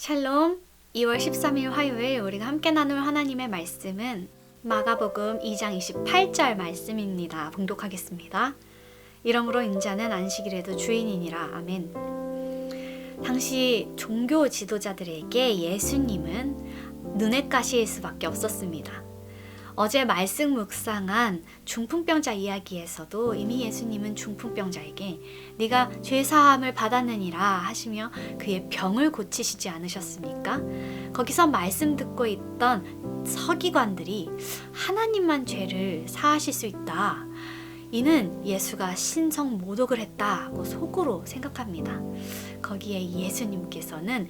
샬롬, 2월 13일 화요일 우리가 함께 나눌 하나님의 말씀은 마가복음 2장 28절 말씀입니다. 봉독하겠습니다. 이러므로 인자는 안식일에도 주인이니라. 아멘. 당시 종교 지도자들에게 예수님은 눈엣 가시일 수밖에 없었습니다. 어제 말씀 묵상한 중풍병자 이야기에서도 이미 예수님은 중풍병자에게 네가 죄사함을 받았느니라 하시며 그의 병을 고치시지 않으셨습니까? 거기서 말씀 듣고 있던 서기관들이 하나님만 죄를 사하실 수 있다. 이는 예수가 신성 모독을 했다고 속으로 생각합니다. 거기에 예수님께서는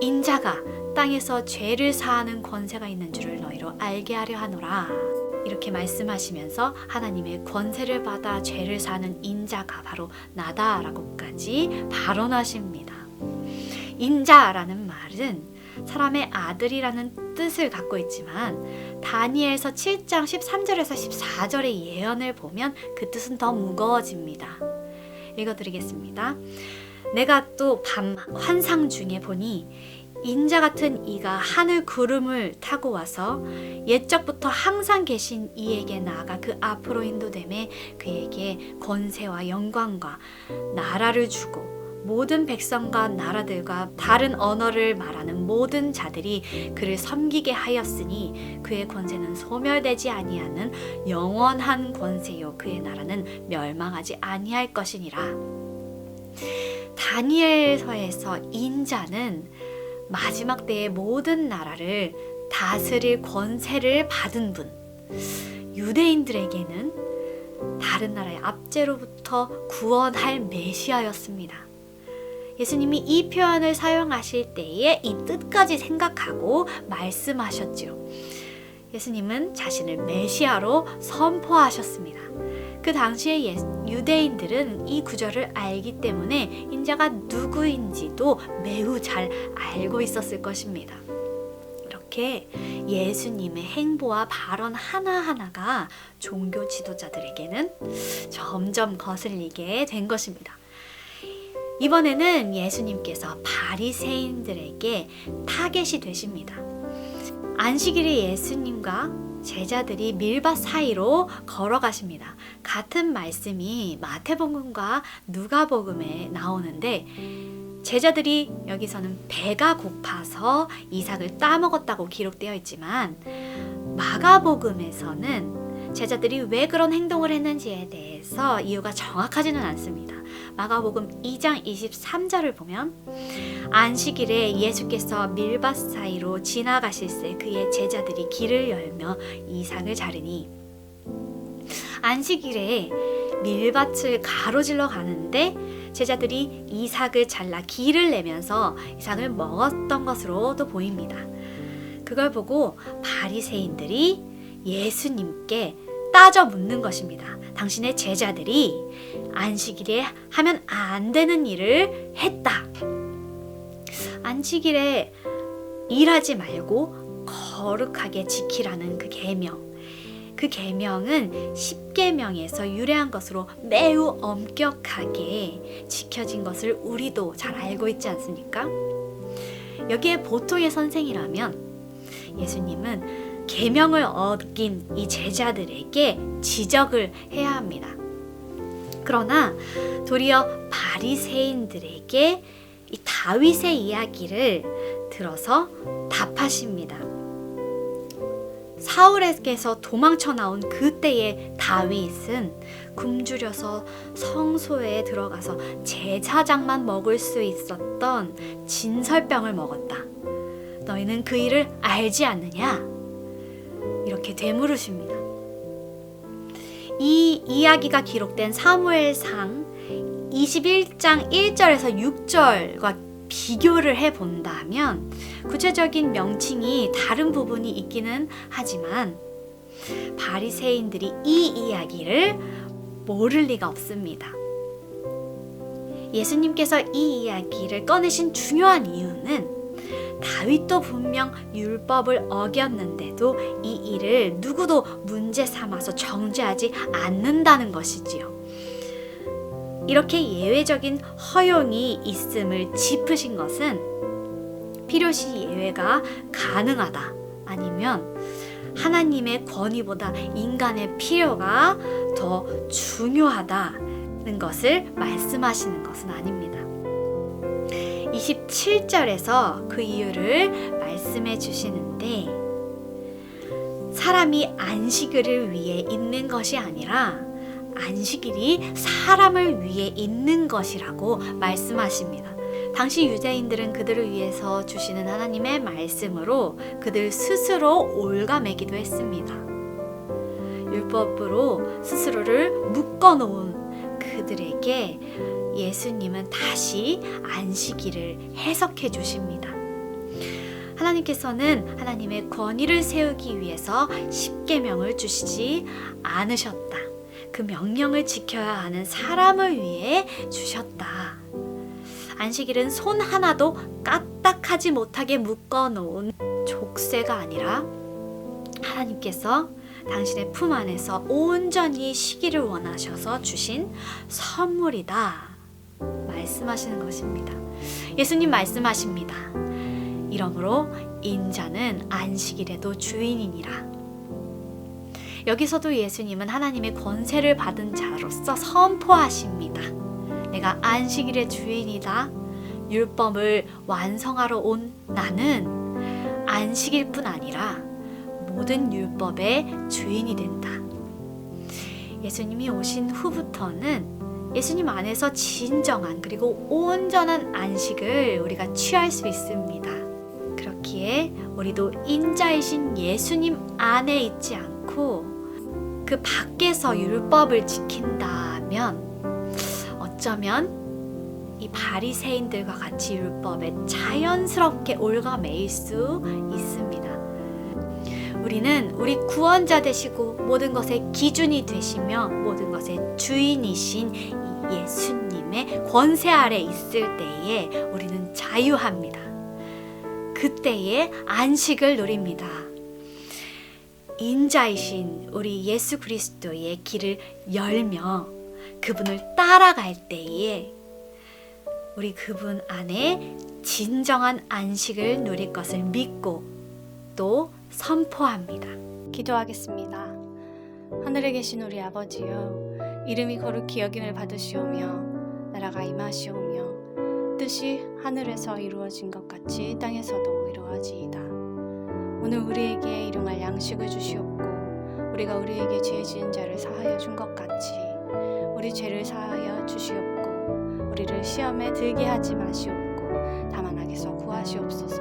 인자가 땅에서 죄를 사하는 권세가 있는 줄을 너희로 알게 하려 하노라. 이렇게 말씀하시면서 하나님의 권세를 받아 죄를 사하는 인자가 바로 나다라고까지 발언하십니다. 인자라는 말은 사람의 아들이라는 뜻을 갖고 있지만 다니엘서 7장 13절에서 14절의 예언을 보면 그 뜻은 더 무거워집니다. 읽어드리겠습니다. 내가 또 밤 환상 중에 보니 인자 같은 이가 하늘 구름을 타고 와서 옛적부터 항상 계신 이에게 나아가 그 앞으로 인도되매 그에게 권세와 영광과 나라를 주고 모든 백성과 나라들과 다른 언어를 말하는 모든 자들이 그를 섬기게 하였으니 그의 권세는 소멸되지 아니하는 영원한 권세요 그의 나라는 멸망하지 아니할 것이니라. 다니엘서에서 인자는 마지막 때의 모든 나라를 다스릴 권세를 받은 분, 유대인들에게는 다른 나라의 압제로부터 구원할 메시아였습니다. 예수님이 이 표현을 사용하실 때에 이 뜻까지 생각하고 말씀하셨지요. 예수님은 자신을 메시아로 선포하셨습니다. 그 당시에 유대인들은 이 구절을 알기 때문에 인자가 누구인지도 매우 잘 알고 있었을 것입니다. 이렇게 예수님의 행보와 발언 하나하나가 종교 지도자들에게는 점점 거슬리게 된 것입니다. 이번에는 예수님께서 바리새인들에게 타겟이 되십니다. 안식일에 예수님과 제자들이 밀밭 사이로 걸어가십니다. 같은 말씀이 마태복음과 누가복음에 나오는데 제자들이 여기서는 배가 고파서 이삭을 따먹었다고 기록되어 있지만 마가복음에서는 제자들이 왜 그런 행동을 했는지에 대해서 이유가 정확하지는 않습니다. 마가복음 2장 23절을 보면 안식일에 예수께서 밀밭 사이로 지나가실새 그의 제자들이 길을 열며 이삭을 자르니 안식일에 밀밭을 가로질러 가는데 제자들이 이삭을 잘라 길을 내면서 이삭을 먹었던 것으로도 보입니다. 그걸 보고 바리새인들이 예수님께 따져 묻는 것입니다. 당신의 제자들이 안식일에 하면 안 되는 일을 했다. 안식일에 일하지 말고 거룩하게 지키라는 그 계명. 그 계명은 10계명에서 유래한 것으로 매우 엄격하게 지켜진 것을 우리도 잘 알고 있지 않습니까? 여기에 보통의 선생이라면 예수님은 계명을 어긴 이 제자들에게 지적을 해야 합니다. 그러나 도리어 바리새인들에게 이 다윗의 이야기를 들어서 답하십니다. 사울에게서 도망쳐 나온 그때의 다윗은 굶주려서 성소에 들어가서 제사장만 먹을 수 있었던 진설병을 먹었다. 너희는 그 일을 알지 않느냐? 이렇게 되물으십니다. 이 이야기가 기록된 사무엘상 21장 1절에서 6절과 비교를 해본다면 구체적인 명칭이 다른 부분이 있기는 하지만 바리새인들이 이 이야기를 모를 리가 없습니다. 예수님께서 이 이야기를 꺼내신 중요한 이유는 다윗도 분명 율법을 어겼는데도 이 일을 누구도 문제 삼아서 정죄하지 않는다는 것이지요. 이렇게 예외적인 허용이 있음을 짚으신 것은 필요시 예외가 가능하다. 아니면 하나님의 권위보다 인간의 필요가 더 중요하다는 것을 말씀하시는 것은 아닙니다. 27절에서 그 이유를 말씀해 주시는데, 사람이 안식일을 위해 있는 것이 아니라 안식일이 사람을 위해 있는 것이라고 말씀하십니다. 당시 유대인들은 그들을 위해서 주시는 하나님의 말씀으로 그들 스스로 올가매기도 했습니다. 율법으로 스스로를 묶어놓은 그들에게 예수님은 다시 안식일을 해석해 주십니다. 하나님께서는 하나님의 권위를 세우기 위해서 십계명을 주시지 않으셨다. 그 명령을 지켜야 하는 사람을 위해 주셨다. 안식일은 손 하나도 까딱하지 못하게 묶어놓은 족쇄가 아니라 하나님께서 당신의 품 안에서 온전히 쉬기를 원하셔서 주신 선물이다 말씀하시는 것입니다. 예수님 말씀하십니다. 이러므로 인자는 안식일에도 주인이니라. 여기서도 예수님은 하나님의 권세를 받은 자로서 선포하십니다. 내가 안식일의 주인이다. 율법을 완성하러 온 나는 안식일뿐 아니라 모든 율법의 주인이 된다. 예수님이 오신 후부터는 예수님 안에서 진정한 그리고 온전한 안식을 우리가 취할 수 있습니다. 그렇기에 우리도 인자이신 예수님 안에 있지 않고 그 밖에서 율법을 지킨다면 어쩌면 이 바리새인들과 같이 율법에 자연스럽게 올가매일 수 있습니다. 우리는 우리 구원자 되시고 모든 것의 기준이 되시며 모든 것의 주인이신 이 예수님의 권세 아래 있을 때에 우리는 자유합니다. 그때에 안식을 누립니다. 인자이신 우리 예수 그리스도의 길을 열며 그분을 따라갈 때에 우리 그분 안에 진정한 안식을 누릴 것을 믿고 또 선포합니다. 기도하겠습니다. 하늘에 계신 우리 아버지여, 이름이 거룩히 여김을 받으시오며 나라가 임하시오며 뜻이 하늘에서 이루어진 것 같이 땅에서도 이루어지이다. 오늘 우리에게 일용할 양식을 주시옵고 우리가 우리에게 죄 지은 자를 사하여 준 것 같이 우리 죄를 사하여 주시옵고 우리를 시험에 들게 하지 마시옵고 다만 악에서 구하시옵소서.